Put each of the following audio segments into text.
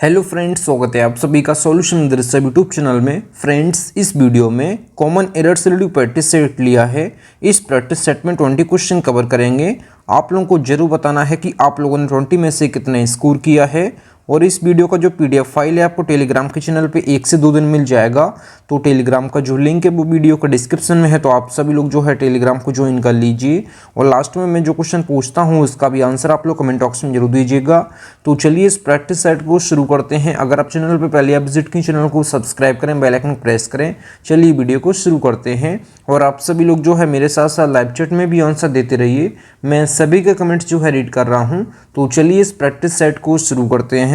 Hello friends, स्वागत है आप सभी का सॉल्यूशन दृश्य यूट्यूब चैनल में। फ्रेंड्स, इस वीडियो में कॉमन एरर से रिलेटेड प्रैक्टिस सेट लिया है। इस प्रैक्टिस सेट में 20 क्वेश्चन कवर करेंगे। आप लोगों को जरूर बताना है कि आप लोगों ने 20 में से कितने स्कोर किया है। और इस वीडियो का जो पीडीएफ फाइल है आपको टेलीग्राम के चैनल पे 1 से 2 दिन मिल जाएगा। तो टेलीग्राम का जो लिंक है वो वीडियो का डिस्क्रिप्शन में है, तो आप सभी लोग जो है टेलीग्राम को ज्वाइन कर लीजिए। और लास्ट में मैं जो क्वेश्चन पूछता हूँ उसका भी आंसर आप लोग कमेंट बॉक्स में जरूर दीजिएगा। तो चलिए इस प्रैक्टिस सेट को शुरू करते हैं। अगर आप चैनल पर पहले आप विजिट की चैनल को सब्सक्राइब करें, बेल आइकन प्रेस करें। चलिए वीडियो को शुरू करते हैं। और आप सभी लोग जो है मेरे साथ साथ लाइव चैट में भी आंसर देते रहिए, मैं सभी के कमेंट्स जो है रीड कर रहा हूँ। तो चलिए इस प्रैक्टिस सेट को शुरू करते हैं।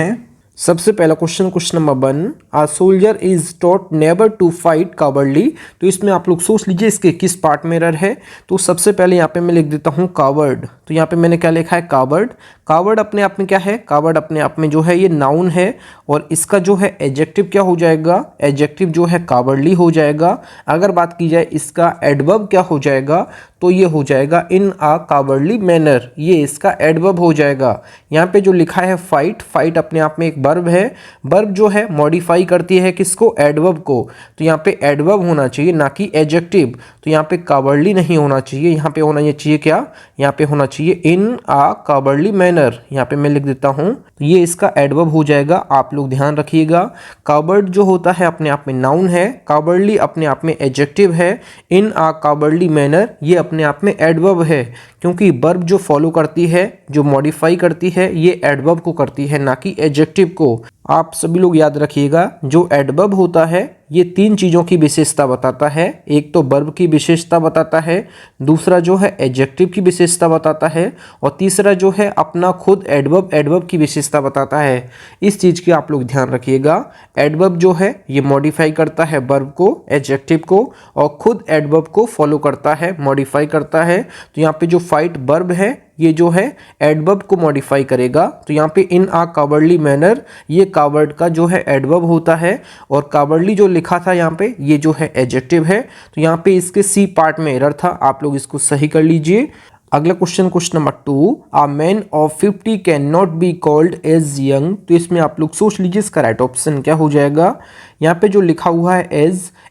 सबसे पहला question number 1, a soldier is taught never to fight cowardly. तो इसमें आप लोग सोच लीजिए इसके किस पार्ट में एरर है। तो सबसे पहले यहाँ पे मैं लिख देता हूँ कावर्ड। तो यहाँ पे मैंने क्या लिखा है, कावर्ड। कावर्ड अपने आप में क्या है, कावर्ड अपने आप में जो है ये नाउन है। और इसका जो है एडजेक्टिव क्या हो जाएगा, एडजेक्टिव जो है कावर्डली हो जाएगा। अगर बात की जाए इसका एडवर्ब क्या हो जाएगा, तो ये हो जाएगा इन आ कावर्डली मैनर। ये इसका एडवर्ब हो जाएगा। यहाँ पे जो लिखा है फाइट, फाइट अपने आप में एक वर्ब है। वर्ब जो है मॉडिफाई करती है किसको, एडवर्ब को। तो यहाँ पे एडवर्ब होना चाहिए ना कि एडजेक्टिव। तो यहाँ पे कावर्डली नहीं होना चाहिए, यहाँ पे होना चाहिए क्या, यहाँ पे होना चाहिए इन आ कावर्डली मैनर। यहाँ पे मैं लिख देता हूँ, तो ये इसका एडवर्ब हो जाएगा। आप लोग ध्यान रखिएगा, कावर्ड जो होता है अपने आप में नाउन है, कावर्डली अपने आप में एडजेक्टिव है, इन आ कावर्डली मैनर ये अपने आप में एडवर्ब है। क्योंकि वर्ब जो फॉलो करती है, जो मॉडिफाई करती है, ये एडवर्ब को करती है ना कि एडजेक्टिव को। आप सभी लोग याद रखिएगा, जो एडवर्ब होता है ये 3 चीज़ों की विशेषता बताता है। एक तो वर्ब की विशेषता बताता है, दूसरा जो है एडजेक्टिव की विशेषता बताता है, और तीसरा जो है अपना खुद एडवर्ब की विशेषता बताता है। इस चीज़ की आप लोग ध्यान रखिएगा। एडवर्ब जो है ये मॉडिफाई करता है वर्ब को, एडजेक्टिव को, और खुद एडवर्ब को फॉलो करता है, मॉडिफाई करता है। तो यहाँ पे जो फाइट वर्ब है ये जो है एडवर्ब को मॉडिफाई करेगा। तो यहाँ पे इन आ कावर्डली मैनर ये कावर्ड का जो है एडवर्ब होता है, और कावर्डली जो लिखा था यहाँ पे ये जो है एडजेक्टिव है। तो यहाँ पे इसके सी पार्ट में एरर था, आप लोग इसको सही कर लीजिए। अगला question number 2, a man of 50 can not be called as young. तो इसमें आप लोग सोच लीजिए इसका राइट ऑप्शन क्या हो जाएगा। यहाँ पे जो लिखा हुआ है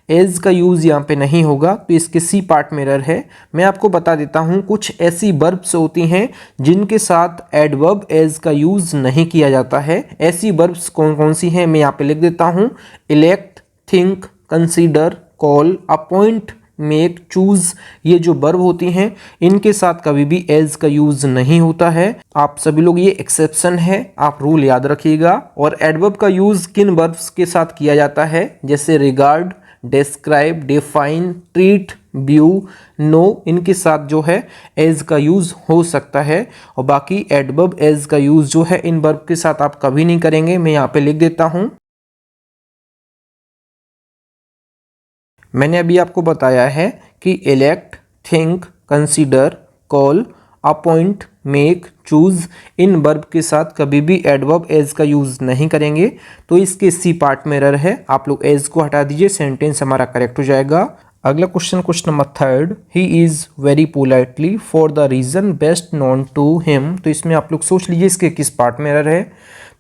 एज का यूज़ यहाँ पे नहीं होगा, तो इसके सी पार्ट में एरर है। मैं आपको बता देता हूँ, कुछ ऐसी वर्ब्स होती हैं जिनके साथ एडवर्ब एज का यूज़ नहीं किया जाता है। ऐसी वर्ब्स कौन कौन सी हैं मैं यहाँ पे लिख देता हूँ। Elect, think, consider, call, appoint, make, choose, ये जो वर्ब होती हैं इनके साथ कभी भी एज का यूज नहीं होता है। आप सभी लोग ये एक्सेप्शन है, आप रूल याद रखिएगा। और एडवर्ब का यूज किन वर्ब्स के साथ किया जाता है, जैसे regard, describe, define, treat, view, know, इनके साथ जो है एज का यूज हो सकता है। और बाकी एडवर्ब एज का यूज जो है इन वर्ब के साथ आप कभी नहीं करेंगे। मैं यहाँ पे लिख देता हूँ, मैंने अभी आपको बताया है कि elect, think, consider, call, appoint, make, choose, इन वर्ब के साथ कभी भी एडवर्ब एज का यूज़ नहीं करेंगे। तो इसके सी पार्ट में एरर है, आप लोग एज को हटा दीजिए, सेंटेंस हमारा करेक्ट हो जाएगा। अगला question number 3, he is very politely for the reason best known to him. तो इसमें आप लोग सोच लीजिए इसके किस पार्ट में एरर है।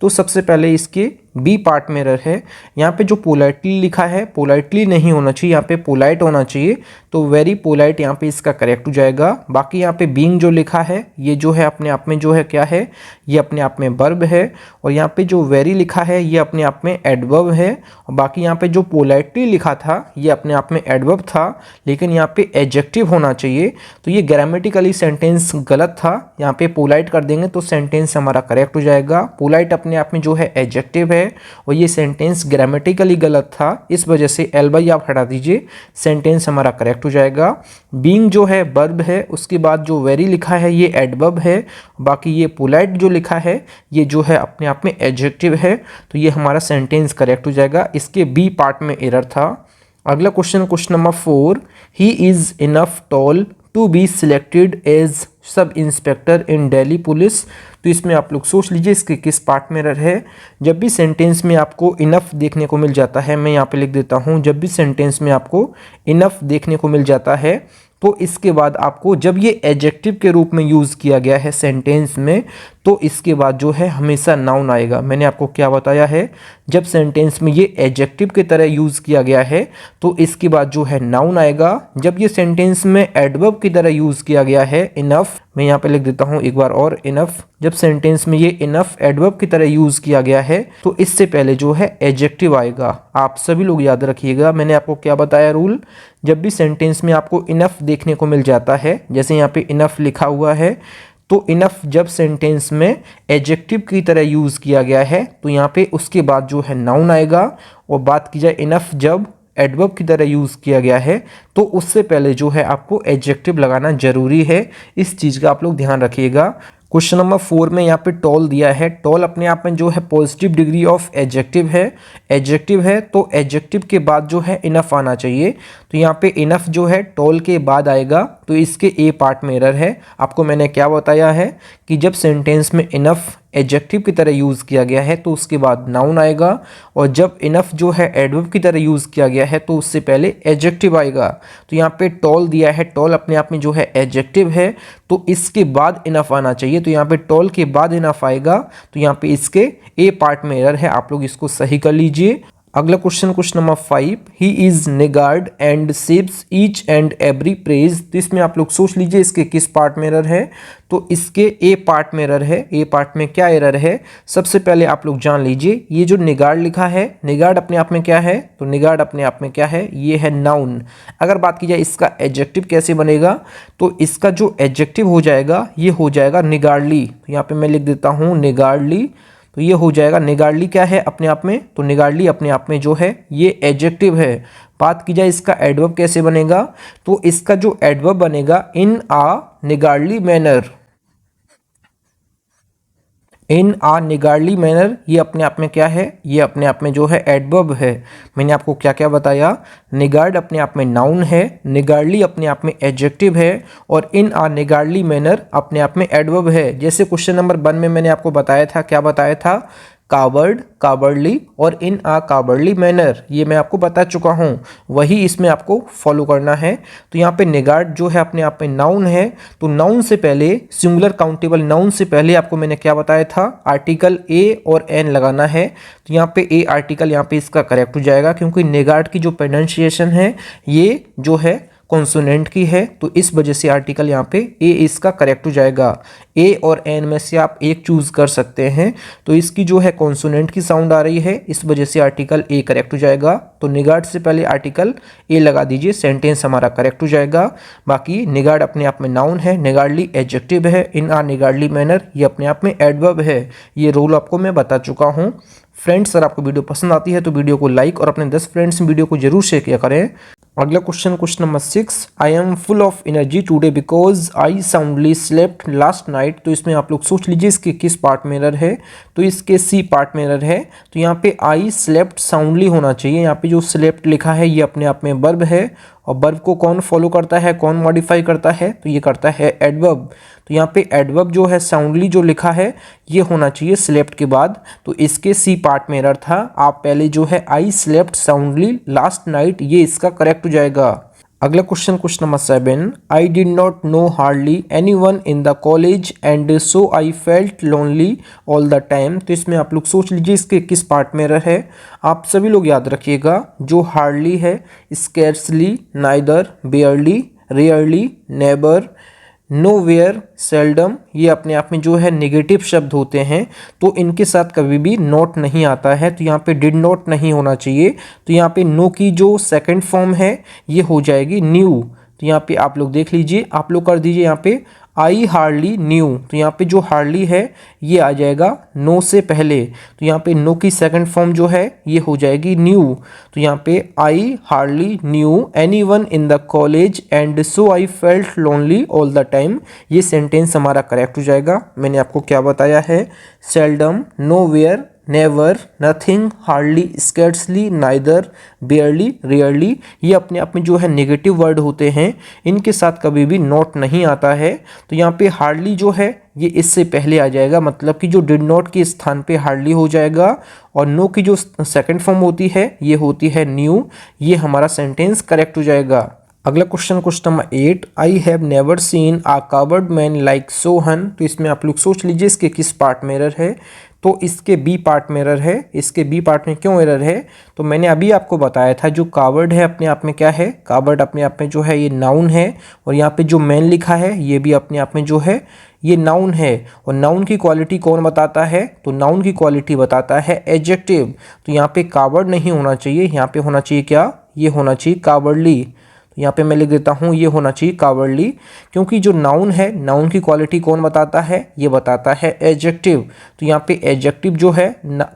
तो सबसे पहले इसके बी पार्ट में एरर है। यहाँ पे जो पोलाइटली लिखा है, पोलाइटली नहीं होना चाहिए, यहाँ पे पोलाइट होना चाहिए। तो वेरी पोलाइट यहाँ पे इसका करेक्ट हो जाएगा। बाकी यहाँ पे बीइंग जो लिखा है ये जो है अपने आप में जो है क्या है, ये अपने आप में वर्ब है। और यहाँ पे जो वेरी लिखा है ये अपने आप में एडवर्ब है। और बाकी यहाँ पे जो पोलाइटली लिखा था ये अपने आप में एडवर्ब था, लेकिन यहाँ पे एडजेक्टिव होना चाहिए। तो ये ग्रामेटिकली सेंटेंस गलत था, यहाँ पे पोलाइट कर देंगे तो सेंटेंस हमारा करेक्ट हो जाएगा। पोलाइट अपने आप में जो है एडजेक्टिव है, और ये सेंटेंस ग्रामेटिकली गलत था, इस वजह से एल बाई आप हटा दीजिए, सेंटेंस हमारा करेक्ट हो जाएगा। बीइंग जो है वर्ब है, उसके बाद जो वेरी लिखा है ये एडवर्ब है। बाकी ये पोलाइट जो लिखा है ये जो है अपने आप में एडजेक्टिव है। तो ये हमारा सेंटेंस करेक्ट हो जाएगा, इसके बी पार्ट में एरर था। अगला question number 4, he is enough tall to be selected as sub inspector in Delhi police. तो इसमें आप लोग सोच लीजिए इसके किस पार्ट में एरर है। जब भी सेंटेंस में आपको इनफ देखने को मिल जाता है, मैं यहाँ पे लिख देता हूँ, जब भी सेंटेंस में आपको इनफ देखने को मिल जाता है तो इसके बाद आपको जब ये एडजेक्टिव के रूप में यूज़ किया गया है सेंटेंस में, तो इसके बाद जो है हमेशा नाउन आएगा। मैंने आपको क्या बताया है, जब सेंटेंस में ये एडजेक्टिव की तरह यूज़ किया गया है तो इसके बाद जो है नाउन आएगा। जब ये सेंटेंस में एडवर्ब की तरह यूज़ किया गया है इनफ, मैं यहाँ पे लिख देता हूँ एक बार और, इनफ, जब सेंटेंस में ये इनफ एडवर्ब की तरह यूज़ किया गया है तो इससे पहले जो है एडजेक्टिव आएगा। आप सभी लोग याद रखिएगा, मैंने आपको क्या बताया रूल, जब भी सेंटेंस में आपको इनफ देखने को मिल जाता है, जैसे यहाँ पे इनफ लिखा हुआ है, तो इनफ जब सेंटेंस में एडजेक्टिव की तरह यूज़ किया गया है तो यहाँ पे उसके बाद जो है नाउन आएगा। और बात की जाए इनफ जब एडवर्ब की तरह यूज़ किया गया है तो उससे पहले जो है आपको एडजेक्टिव लगाना जरूरी है। इस चीज़ का आप लोग ध्यान रखिएगा। क्वेश्चन नंबर 4 में यहाँ पे टॉल दिया है। टॉल अपने आप में जो है पॉजिटिव डिग्री ऑफ एडजेक्टिव है। एडजेक्टिव है तो एडजेक्टिव के बाद जो है इनफ आना चाहिए। तो यहाँ पे इनफ जो है टॉल के बाद आएगा, तो इसके ए पार्ट में एरर है। आपको मैंने क्या बताया है कि जब सेंटेंस में इनफ एडजेक्टिव की तरह यूज़ किया गया है तो उसके बाद नाउन आएगा, और जब इनफ जो है एडवर्ब की तरह यूज़ किया गया है तो उससे पहले एडजेक्टिव आएगा। तो यहाँ पे टॉल दिया है, टॉल अपने आप में जो है एडजेक्टिव है तो इसके बाद इनफ आना चाहिए। तो यहाँ पे टॉल के बाद इनफ आएगा, तो यहाँ पे इसके ए पार्ट में एरर है, आप लोग इसको सही कर लीजिए। अगला question number 5, he is niggard and sips each and every praise. तो इसमें आप लोग सोच लीजिए इसके किस पार्ट में एरर है, तो इसके ए पार्ट में एरर है। ए पार्ट में क्या एरर है, सबसे पहले आप लोग जान लीजिए, ये जो निगार्ड लिखा है, निगार्ड अपने आप में क्या है, तो निगार्ड अपने आप में क्या है, ये है नाउन। अगर बात की जाए इसका एडजेक्टिव कैसे बनेगा, तो इसका जो एडजेक्टिव हो जाएगा ये हो जाएगा निगार्डली। तो यहाँ पे मैं लिख देता हूँ निगार्डली, तो ये हो जाएगा। निगार्डली क्या है अपने आप में, तो निगार्डली अपने आप में जो है ये एडजेक्टिव है। बात की जाए इसका एडवर्ब कैसे बनेगा, तो इसका जो एडवर्ब बनेगा इन आ निगार्डली मैनर। इन आ निगार्डली मैनर, ये अपने आप में क्या है, ये अपने आप में जो है एडवर्ब है। मैंने आपको क्या क्या बताया, निगार्ड अपने आप में नाउन है, निगार्डली अपने आप में एडजेक्टिव है, और इन आ निगार्डली मैनर अपने आप में एडवर्ब है। जैसे क्वेश्चन नंबर 1 में मैंने आपको बताया था, क्या बताया था, कावर्ड, कावर्डली और इन आ कावर्डली मैनर, ये मैं आपको बता चुका हूँ, वही इसमें आपको फॉलो करना है। तो यहाँ पे निगार्ड जो है अपने आप में नाउन है, तो नाउन से पहले सिंगुलर काउंटेबल नाउन से पहले आपको मैंने क्या बताया था, आर्टिकल ए और एन लगाना है। तो यहाँ पे ए आर्टिकल यहाँ पे इसका करेक्ट हो जाएगा, क्योंकि निगार्ड की जो प्रोनाउंसिएशन है ये जो है कॉन्सोनेंट की है, तो इस वजह से आर्टिकल यहाँ पे ए इसका करेक्ट हो जाएगा। ए और एन में से आप एक चूज कर सकते हैं, तो इसकी जो है कॉन्सोनेंट की साउंड आ रही है, इस वजह से आर्टिकल ए करेक्ट हो जाएगा। तो निगार्ड से पहले आर्टिकल ए लगा दीजिए, सेंटेंस हमारा करेक्ट हो जाएगा। बाकी निगार्ड अपने आप में नाउन है, निगार्डली एडजेक्टिव है, इन आर निगार्डली मैनर ये अपने आप में एडवर्ब है। ये रूल आपको मैं बता चुका हूँ। फ्रेंड्स, अगर आपको वीडियो पसंद आती है तो वीडियो को लाइक और अपने 10 फ्रेंड्स में वीडियो को जरूर शेयर किया करें। अगला question number 6, I am full of energy today because I soundly slept last night. तो इसमें आप लोग सोच लीजिए इसके किस पार्ट में एरर है, तो इसके सी पार्ट में एरर है। तो यहाँ पे आई स्लेप्ट साउंडली होना चाहिए। यहाँ पे जो स्लेप्ट लिखा है ये अपने आप में वर्ब है, और वर्ब को कौन फॉलो करता है, कौन मॉडिफाई करता है, तो ये करता है एडवर्ब। तो यहाँ पे एडवर्ब जो है साउंडली जो लिखा है ये होना चाहिए स्लेप्ट के बाद, तो इसके सी पार्ट में एरर था। आप पहले जो है I slept soundly last night, ये इसका करेक्ट हो जाएगा। अगला question number 7, I did not know hardly any one in the college and so I felt lonely all the time. तो इसमें आप लोग सोच लीजिए इसके किस पार्ट में एरर है। आप सभी लोग याद रखिएगा, जो हार्डली है, scarcely, neither, बेयरली, rarely, neighbour, nowhere, seldom, ये अपने आप में जो है नेगेटिव शब्द होते हैं, तो इनके साथ कभी भी नॉट नहीं आता है। तो यहाँ पे डिड नॉट नहीं होना चाहिए। तो यहाँ पे नो की जो सेकंड फॉर्म है ये हो जाएगी न्यू। तो यहाँ पे आप लोग देख लीजिए, आप लोग कर दीजिए यहाँ पे आई हार्डली न्यू। तो यहाँ पे जो हार्डली है ये आ जाएगा नो से पहले, तो यहाँ पे नो की सेकंड फॉर्म जो है ये हो जाएगी न्यू। तो यहाँ पे I hardly new any one in the college and so I felt lonely all the time, ये सेंटेंस हमारा करेक्ट हो जाएगा। मैंने आपको क्या बताया है, seldom, nowhere, never, nothing, hardly, scarcely, neither, बेयरली, rarely, ये अपने आप में जो है नेगेटिव वर्ड होते हैं, इनके साथ कभी भी नॉट नहीं आता है। तो यहाँ पे हार्डली जो है ये इससे पहले आ जाएगा, मतलब कि जो डिड नॉट के स्थान पे हार्डली हो जाएगा, और नो की जो सेकंड फॉर्म होती है ये होती है न्यू, ये हमारा सेंटेंस करेक्ट हो जाएगा। अगला question number 8, I have never seen a coward man like Sohan. तो इसमें आप लोग सोच लीजिए इसके किस पार्ट में एरर है। तो इसके बी पार्ट में एरर है। इसके बी पार्ट में क्यों एरर है? तो मैंने अभी आपको बताया था जो कावर्ड है अपने आप में क्या है, कावर्ड अपने आप में जो है ये नाउन है, और यहाँ पे जो मैन लिखा है ये भी अपने आप में जो है ये नाउन है। और नाउन की क्वालिटी कौन बताता है? तो नाउन की क्वालिटी बताता है एडजेक्टिव। तो यहाँ पे कावर्ड नहीं होना चाहिए, यहाँ पे होना चाहिए क्या? ये होना चाहिए कावर्डली। यहाँ पे मैं लिख देता हूँ ये होना चाहिए कावर्डली, क्योंकि जो नाउन है, नाउन की क्वालिटी कौन बताता है? ये बताता है एडजेक्टिव। तो यहाँ पे एडजेक्टिव जो है,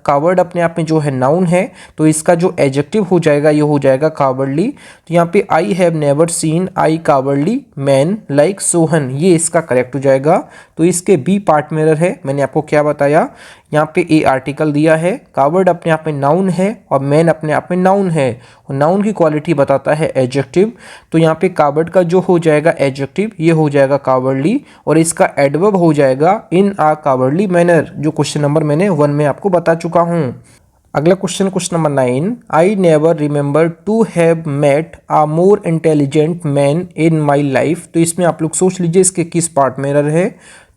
कावर्ड अपने आप में जो है नाउन है, तो इसका जो एडजेक्टिव हो जाएगा ये हो जाएगा कावर्डली। तो यहाँ पे आई have never scene I cowardly man like Sohan, ये इसका करेक्ट हो जाएगा। तो इसके बी पार्ट में एरर है। मैंने आपको क्या बताया? यहाँ पे ए आर्टिकल दिया है, कावर्ड अपने आप में नाउन है और मैन अपने आप में नाउन है, और नाउन की क्वालिटी बताता है एडजेक्टिव। तो यहाँ पे कावर्ड का जो हो जाएगा एडजेक्टिव ये हो जाएगा कावर्डली, और इसका एडवर्ब हो जाएगा इन आ कावर्डली मैनर, जो क्वेश्चन नंबर मैंने 1 में आपको बता चुका हूँ। अगला question number 9, I never remember to have met a more intelligent man in my life. तो इसमें आप लोग सोच लीजिए इसके किस पार्ट में एरर है।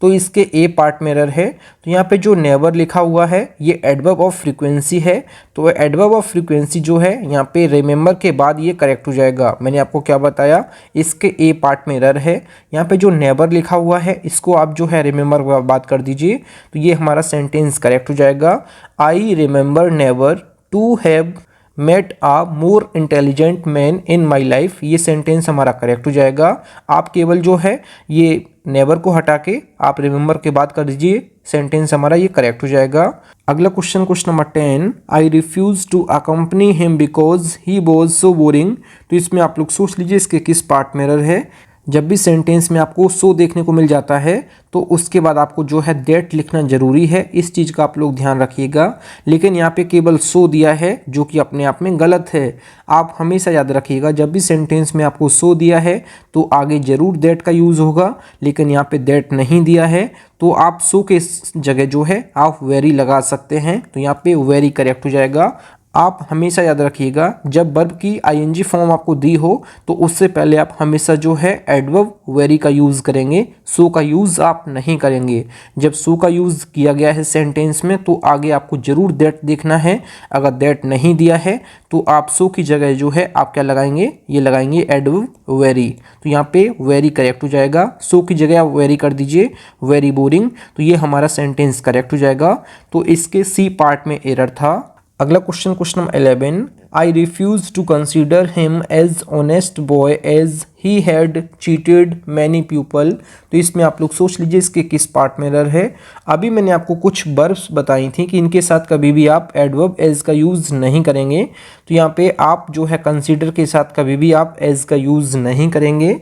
तो इसके ए पार्ट में एरर है। तो यहाँ पे जो नेवर लिखा हुआ है ये एडवर्ब ऑफ फ्रीक्वेंसी है। तो एडवर्ब ऑफ फ्रीक्वेंसी जो है यहाँ पे रिमेंबर के बाद ये करेक्ट हो जाएगा। मैंने आपको क्या बताया? इसके ए पार्ट में एरर है। यहाँ पे जो नेवर लिखा हुआ है इसको आप जो है रिमेंबर बात कर दीजिए, तो ये हमारा सेंटेंस करेक्ट हो जाएगा। I remember never to have met a more intelligent man in my life, ये सेंटेंस हमारा करेक्ट हो जाएगा। आप केवल जो है ये नेवर को हटा के आप रिमेंबर के बाद कर दीजिए, सेंटेंस हमारा ये करेक्ट हो जाएगा। अगला question number 10, I refuse to accompany him because he was so boring. तो इसमें आप लोग सोच लीजिए इसके किस पार्ट में एरर है। जब भी सेंटेंस में आपको सो देखने को मिल जाता है तो उसके बाद आपको जो है दैट लिखना जरूरी है, इस चीज़ का आप लोग ध्यान रखिएगा। लेकिन यहाँ पे केवल सो दिया है जो कि अपने आप में गलत है। आप हमेशा याद रखिएगा जब भी सेंटेंस में आपको सो दिया है तो आगे जरूर दैट का यूज़ होगा, लेकिन यहाँ पे दैट नहीं दिया है तो आप सो के जगह जो है आप वेरी लगा सकते हैं। तो यहाँ पे वेरी करेक्ट हो जाएगा। आप हमेशा याद रखिएगा जब वर्ब की आईएनजी फॉर्म आपको दी हो तो उससे पहले आप हमेशा जो है एडवर्ब वेरी का यूज़ करेंगे, सो का यूज़ आप नहीं करेंगे। जब सो का यूज़ किया गया है सेंटेंस में तो आगे आपको ज़रूर दैट देखना है। अगर दैट नहीं दिया है तो आप सो की जगह जो है आप क्या लगाएंगे? ये लगाएंगे एडवर्ब वेरी। तो यहाँ पे वेरी करेक्ट हो जाएगा। सो की जगह आप वेरी कर दीजिए, वेरी बोरिंग, तो ये हमारा सेंटेंस करेक्ट हो जाएगा। तो इसके सी पार्ट में एरर था। अगला question number 11, I refuse to consider him as honest boy as he had cheated many people. तो इसमें आप लोग सोच लीजिए इसके किस पार्ट में एरर है। अभी मैंने आपको कुछ वर्ब्स बताई थी कि इनके साथ कभी भी आप एडवर्ब एज का यूज़ नहीं करेंगे। तो यहाँ पे आप जो है कंसीडर के साथ कभी भी आप एज का यूज़ नहीं करेंगे।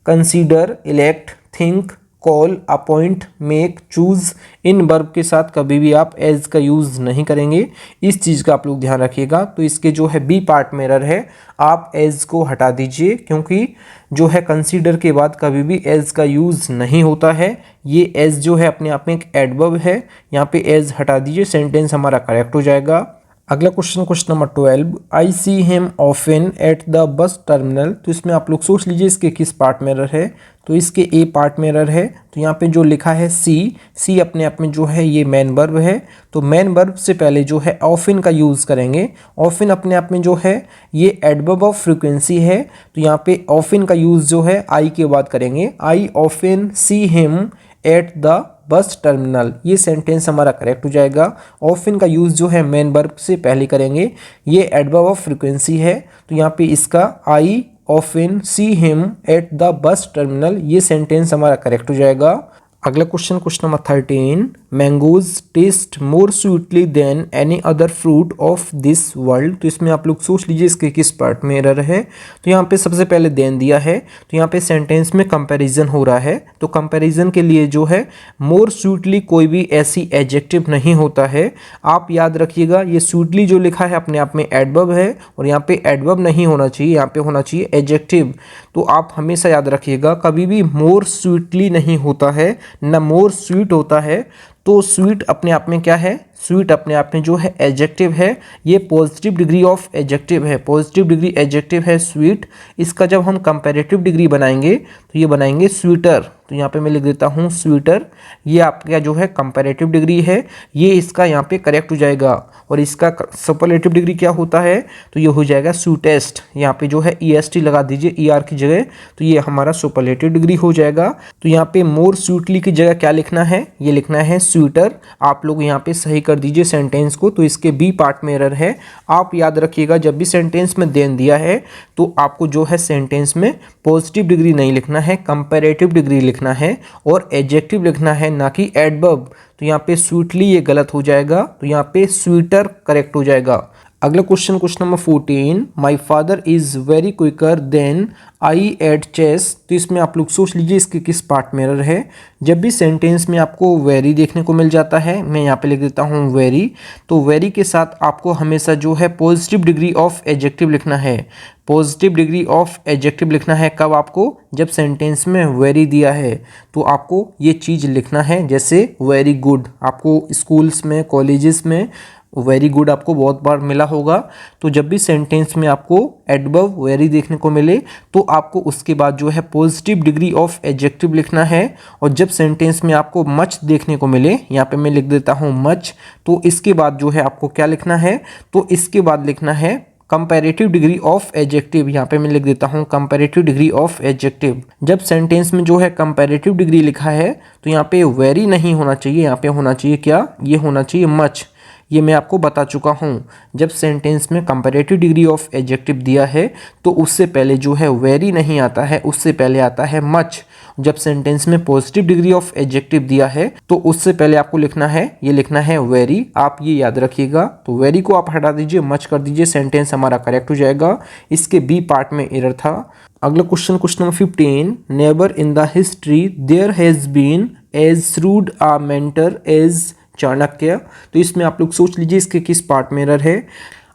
Consider, elect, think, call, appoint, make, choose, इन वर्ब के साथ कभी भी आप एज का यूज़ नहीं करेंगे। इस चीज़ का आप लोग ध्यान रखिएगा। तो इसके जो है बी पार्ट में एरर है, आप एज को हटा दीजिए, क्योंकि जो है कंसीडर के बाद कभी भी एज का यूज़ नहीं होता है। ये एज जो है अपने आप में एक एडवर्ब है, यहाँ पे एज हटा दीजिए, सेंटेंस हमारा करेक्ट हो जाएगा। अगला question number 12, I see him often eight the bus terminal. तो इसमें आप लोग सोच लीजिए इसके किस पार्ट में एरर है। तो इसके ए पार्ट में एरर है। तो यहाँ पे जो लिखा है सी अपने आप में जो है ये मैन वर्ब है। तो मैन वर्ब से पहले जो है ऑफन का यूज़ करेंगे। ऑफन अपने आप में जो है ये एडवर्ब ऑफ फ्रीक्वेंसी है। तो यहाँ पे ऑफन का यूज़ जो है आई के बाद करेंगे। आई often see him at the bus terminal, ये सेंटेंस हमारा करेक्ट हो जाएगा। ऑफन का यूज़ जो है मेन वर्ब से पहले करेंगे। ये एडवर्ब ऑफ फ्रीक्वेंसी है। तो यहाँ पे इसका I often see him at the bus terminal, ये सेंटेंस हमारा करेक्ट हो जाएगा। अगला question number 13, mangoes taste more sweetly than any other fruit of this world. तो इसमें आप लोग सोच लीजिए इसके किस पार्ट में एरर है। तो यहाँ पे सबसे पहले देन दिया है, तो यहाँ पे सेंटेंस में कंपैरिजन हो रहा है। तो कंपैरिजन के लिए जो है मोर स्वीटली कोई भी ऐसी एडजेक्टिव नहीं होता है। आप याद रखिएगा ये स्वीटली जो लिखा है अपने आप में एडवर्ब है, और यहाँ पे एडवर्ब नहीं होना चाहिए, यहाँ पे होना चाहिए एडजेक्टिव। तो आप हमेशा याद रखिएगा कभी भी मोर स्वीटली नहीं होता है, ना मोर स्वीट होता है। तो स्वीट अपने आप में क्या है, स्वीट अपने आप में जो है एडजेक्टिव है, ये पॉजिटिव डिग्री ऑफ एडजेक्टिव है, पॉजिटिव डिग्री एडजेक्टिव है स्वीट। इसका जब हम कंपैरेटिव डिग्री बनाएंगे तो ये बनाएंगे स्वीटर, तो यहाँ पे मैं लिख देता हूँ स्वीटर। ये आपका जो है कंपैरेटिव डिग्री है, ये इसका यहाँ पे करेक्ट हो जाएगा। और इसका सुपरलेटिव डिग्री क्या होता है, तो ये हो जाएगा स्वीटेस्ट, यहाँ पे जो है EST लगा दीजिए ER की जगह, तो ये हमारा सुपरलेटिव डिग्री हो जाएगा। तो यहाँ पे मोर स्वीटली की जगह क्या लिखना है, ये लिखना है स्वीटर। आप लोग यहाँ पे सही कर दीजिए सेंटेंस को, तो इसके बी पार्ट में एरर है। आप याद रखिएगा जब भी सेंटेंस में देन दिया है तो आपको जो है सेंटेंस में पॉजिटिव डिग्री नहीं लिखना है, कंपैरेटिव डिग्री लिखना है और एडजेक्टिव लिखना है, ना कि एडवर्ब। तो यहाँ पे स्वीटली ये गलत हो जाएगा, तो यहाँ पे स्वीटर करेक्ट हो जाएगा। अगला question number 14, my father is very quicker than I at chess. तो इसमें आप लोग सोच लीजिए इसके किस पार्ट में एरर है। जब भी सेंटेंस में आपको वेरी देखने को मिल जाता है, मैं यहाँ पे लिख देता हूँ वेरी, तो वेरी के साथ आपको हमेशा जो है पॉजिटिव डिग्री ऑफ एडजेक्टिव लिखना है, पॉजिटिव डिग्री ऑफ एडजेक्टिव लिखना है। कब आपको, जब सेंटेंस में वेरी दिया है तो आपको ये चीज़ लिखना है, जैसे वेरी गुड। आपको स्कूल्स में कॉलेजेस में वेरी गुड आपको बहुत बार मिला होगा। तो जब भी सेंटेंस में आपको एडवर्ब वेरी देखने को मिले तो आपको उसके बाद जो है पॉजिटिव डिग्री ऑफ एडजेक्टिव लिखना है। और जब सेंटेंस में आपको मच देखने को मिले, यहाँ पे मैं लिख देता हूँ मच, तो इसके बाद जो है आपको क्या लिखना है, तो इसके बाद लिखना है कंपैरेटिव डिग्री ऑफ एडजेक्टिव। यहाँ पे मैं लिख देता हूँ कंपैरेटिव डिग्री ऑफ एडजेक्टिव। जब सेंटेंस में जो है कंपैरेटिव डिग्री लिखा है तो यहाँ पे वेरी नहीं होना चाहिए, यहाँ पे होना चाहिए क्या, ये होना चाहिए मच। ये मैं आपको बता चुका हूँ। जब सेंटेंस में कंपैरेटिव डिग्री ऑफ एडजेक्टिव दिया है तो उससे पहले जो है वेरी नहीं आता है, उससे पहले आता है मच। जब सेंटेंस में पॉजिटिव डिग्री ऑफ एडजेक्टिव दिया है तो उससे पहले आपको लिखना है, ये लिखना है वेरी। आप ये याद रखिएगा। तो वेरी को आप हटा दीजिए, मच कर दीजिए, सेंटेंस हमारा करेक्ट हो जाएगा। इसके बी पार्ट में एरर था। अगला question number 15, never in the history there has been as shrewd a mentor as Chanakya. तो इसमें आप लोग सोच लीजिए इसके किस पार्ट में एरर है।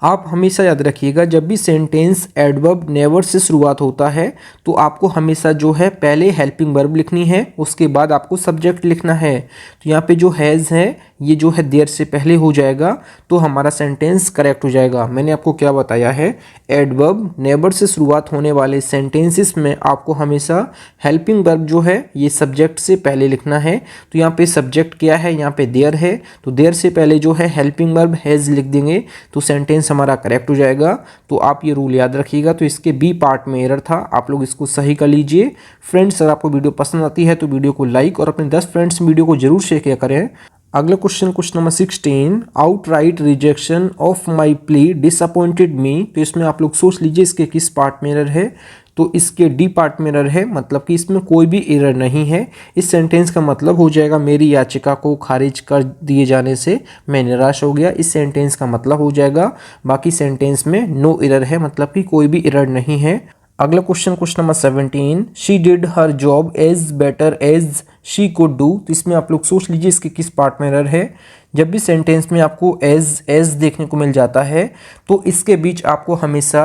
आप हमेशा याद रखिएगा जब भी सेंटेंस एडवर्ब नेवर से शुरुआत होता है तो आपको हमेशा जो है पहले हेल्पिंग वर्ब लिखनी है, उसके बाद आपको सब्जेक्ट लिखना है। तो यहाँ पे जो हैज़ है ये जो है देयर से पहले हो जाएगा तो हमारा सेंटेंस करेक्ट हो जाएगा। मैंने आपको क्या बताया है, एडवर्ब नेवर से शुरुआत होने वाले सेंटेंसेस में आपको हमेशा हेल्पिंग वर्ब जो है ये सब्जेक्ट से पहले लिखना है। तो यहाँ पे सब्जेक्ट क्या है, यहाँ पे देयर है, तो देयर से पहले जो है हेल्पिंग वर्ब हैज़ लिख देंगे तो सेंटेंस हमारा करेक्ट हो जाएगा। तो आप ये रूल याद रखिएगा। तो इसके बी पार्ट में एरर था, आप लोग इसको सही कर लीजिए। फ्रेंड्स, अगर आपको वीडियो पसंद आती है तो वीडियो को लाइक और अपने 10 फ्रेंड्स वीडियो को जरूर शेयर किया करें। अगला question number 16, outright rejection of my plea disappointed मी। तो इसमें आप लोग सोच लीजिए इसके किस पार्ट में एरर है। तो इसके डी पार्ट में एरर है, मतलब कि इसमें कोई भी एरर नहीं है। इस सेंटेंस का मतलब हो जाएगा मेरी याचिका को खारिज कर दिए जाने से मैं निराश हो गया। इस सेंटेंस का मतलब हो जाएगा। बाकी सेंटेंस में नो एरर है, मतलब कि कोई भी एरर नहीं है। अगला question number 17, she did her job as better as she could do. तो इसमें आप लोग सोच लीजिए इसके किस पार्ट में एरर है। जब भी सेंटेंस में आपको एज देखने को मिल जाता है तो इसके बीच आपको हमेशा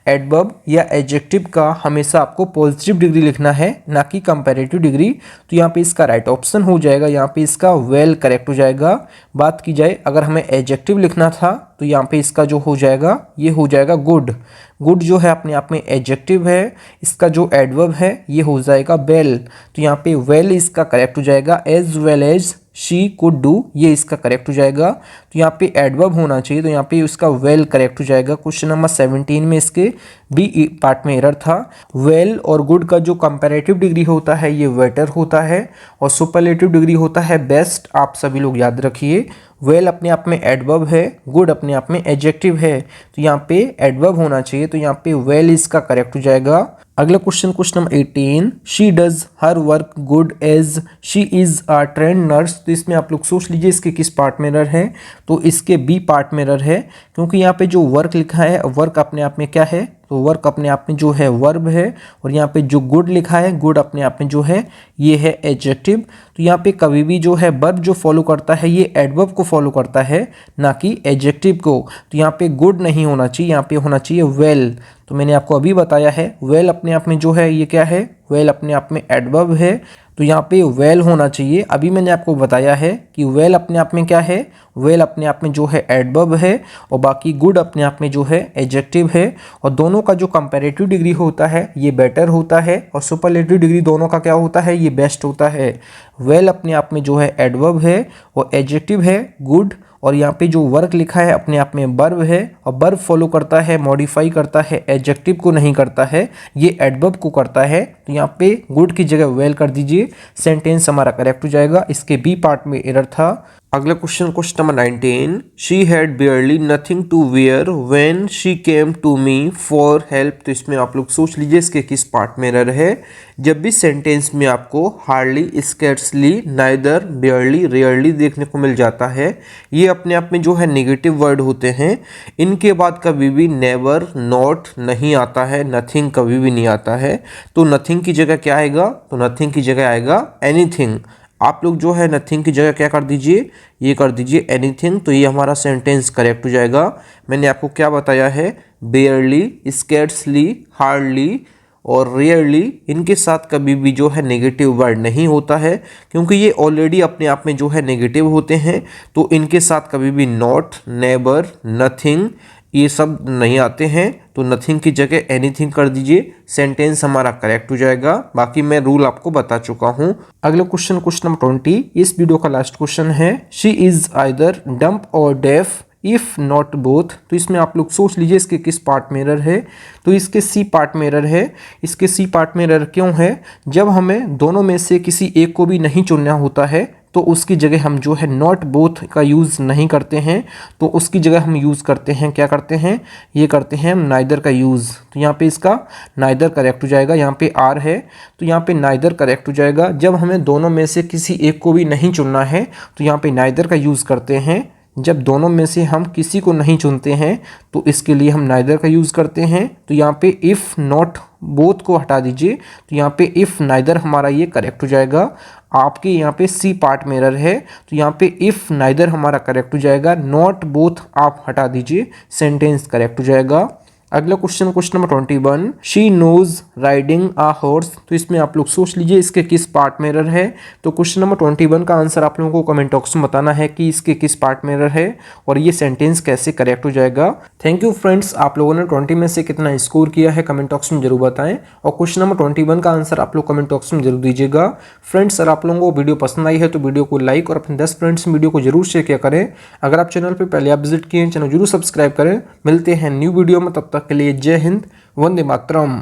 एडवर्ब या एडजेक्टिव का हमेशा आपको पॉजिटिव डिग्री लिखना है, ना कि कंपैरेटिव डिग्री। तो यहाँ पे इसका राइट ऑप्शन हो जाएगा, यहाँ पे इसका वेल करेक्ट हो जाएगा। बात की जाए अगर हमें एडजेक्टिव लिखना था तो यहाँ पे इसका जो हो जाएगा ये हो जाएगा गुड। गुड जो है अपने आप में एडजेक्टिव है, इसका जो एडवर्ब है ये हो जाएगा वेल। तो यहाँ पे वेल इसका करेक्ट हो जाएगा। As well as she could do ये इसका करेक्ट हो जाएगा। तो यहाँ पे एडवर्ब होना चाहिए, तो यहाँ पे इसका वेल करेक्ट हो जाएगा। क्वेश्चन नंबर 17 में इसके बी पार्ट में एरर था। वेल और गुड का जो कंपैरेटिव डिग्री होता है ये बेटर होता है और सुपरलेटिव डिग्री होता है बेस्ट। आप सभी लोग याद रखिए। वेल अपने आप में एडवर्ब है, गुड अपने आप में एडजेक्टिव है, तो यहाँ पे एडवर्ब होना चाहिए, तो यहाँ पे वेल इसका करेक्ट हो जाएगा। अगला question number 18, she does her work good as she is a trained nurse. तो इसमें आप लोग सोच लीजिए इसके किस पार्ट में एरर है। तो इसके बी पार्ट में एरर है, क्योंकि यहाँ पे जो वर्क लिखा है वर्क अपने आप में क्या है, तो वर्क अपने आप में जो है वर्ब है। और यहाँ पे जो गुड लिखा है गुड अपने आप में जो है ये है एडजेक्टिव। तो यहाँ पे कभी भी जो है वर्ब जो फॉलो करता है ये एडवर्ब को फॉलो करता है, ना कि एडजेक्टिव को। तो यहाँ पे गुड नहीं होना चाहिए, यहाँ पे होना चाहिए वेल। तो मैंने आपको अभी बताया है वेल अपने आप में जो है ये क्या है, वेल अपने आप में एडवर्ब है, तो यहाँ पे वेल होना चाहिए। अभी मैंने आपको बताया है कि वेल अपने आप में क्या है, वेल अपने आप में जो है एडवर्ब है, और बाकी गुड अपने आप में जो है एडजेक्टिव है। और दोनों का जो कंपैरेटिव डिग्री होता है ये बेटर होता है, और सुपरलेटिव डिग्री दोनों का क्या होता है, ये बेस्ट होता है। वेल अपने आप में जो है एडवर्ब है और एडजेक्टिव है गुड, और यहाँ पे जो वर्क लिखा है अपने आप में वर्ब है, और वर्ब फॉलो करता है, मॉडिफाई करता है, एडजेक्टिव को नहीं करता है, ये एडवर्ब को करता है। तो यहाँ पे गुड की जगह वेल कर दीजिए, सेंटेंस हमारा करेक्ट हो जाएगा। इसके बी पार्ट में एरर था। अगला question number 19, she had barely nothing to wear when she came to me for help. तो इसमें आप लोग सोच लीजिए इसके किस पार्ट में एरर है। जब भी सेंटेंस में आपको hardly, scarcely, neither, barely, rarely देखने को मिल जाता है, ये अपने आप में जो है नेगेटिव वर्ड होते हैं। इनके बाद कभी भी नेवर, नॉट नहीं आता है, नथिंग कभी भी नहीं आता है। तो नथिंग की जगह क्या आएगा, तो नथिंग की जगह आएगा एनीथिंग। आप लोग जो है नथिंग की जगह क्या कर दीजिए, ये कर दीजिए एनीथिंग। तो ये हमारा सेंटेंस करेक्ट हो जाएगा। मैंने आपको क्या बताया है, बेयरली, स्कैर्सली, हार्डली और रेयरली, इनके साथ कभी भी जो है नेगेटिव वर्ड नहीं होता है, क्योंकि ये ऑलरेडी अपने आप में जो है नेगेटिव होते हैं। तो इनके साथ कभी भी नॉट, नेबर, नथिंग ये सब नहीं आते हैं। तो नथिंग की जगह एनीथिंग कर दीजिए, सेंटेंस हमारा करेक्ट हो जाएगा। बाकी मैं रूल आपको बता चुका हूँ। अगला क्वेश्चन नंबर 20, इस वीडियो का लास्ट क्वेश्चन है, शी इज आइदर डम्प और डेफ इफ नॉट बोथ। तो इसमें आप लोग सोच लीजिए इसके किस पार्ट में एरर है। तो इसके सी पार्ट में एरर है। इसके सी पार्ट में एरर क्यों है, जब हमें दोनों में से किसी एक को भी नहीं चुनना होता है तो उसकी जगह हम जो है नॉट बोथ का यूज़ नहीं करते हैं। तो उसकी जगह हम यूज़ करते हैं, क्या करते हैं, ये करते हैं हम नाइदर का यूज़। तो यहाँ पे इसका नाइदर करेक्ट हो जाएगा। यहाँ पे आर है तो यहाँ पे नाइदर करेक्ट हो जाएगा। जब हमें दोनों में से किसी एक को भी नहीं चुनना है तो यहाँ पे नाइदर का यूज़ करते हैं। जब दोनों में से हम किसी को नहीं चुनते हैं तो इसके लिए हम नाइदर का यूज़ करते हैं। तो यहाँ पे इफ़ नॉट बोथ को हटा दीजिए, तो यहाँ पे इफ़ नाइदर हमारा ये करेक्ट हो जाएगा। आपके यहाँ पे सी पार्ट में एरर है, तो यहाँ पे इफ़ नाइदर हमारा करेक्ट हो जाएगा। नॉट बोथ आप हटा दीजिए, सेंटेंस करेक्ट हो जाएगा। अगला question number 21, she knows riding a horse. तो इसमें आप लोग सोच लीजिए इसके किस पार्ट में एरर है। तो क्वेश्चन नंबर 21 का आंसर आप लोगों को कमेंट बॉक्स में बताना है कि इसके किस पार्ट में एरर है और ये सेंटेंस कैसे करेक्ट हो जाएगा। थैंक यू फ्रेंड्स, आप लोगों ने 20 में से कितना स्कोर किया है कमेंट बॉक्स में जरूर बताएं, और क्वेश्चन नंबर 21 का आंसर आप लोग कमेंट बॉक्स में जरूर दीजिएगा। फ्रेंड्स, अगर आप लोगों को वीडियो पसंद आई है तो वीडियो को लाइक और अपने 10 फ्रेंड्स में वीडियो को जरूर शेयर किया करें। अगर आप चैनल पर पहले आप विजिट किए चैनल जरूर सब्सक्राइब करें। मिलते हैं न्यू वीडियो में, तब तक के लिए जय हिंद, वंदे मातरम।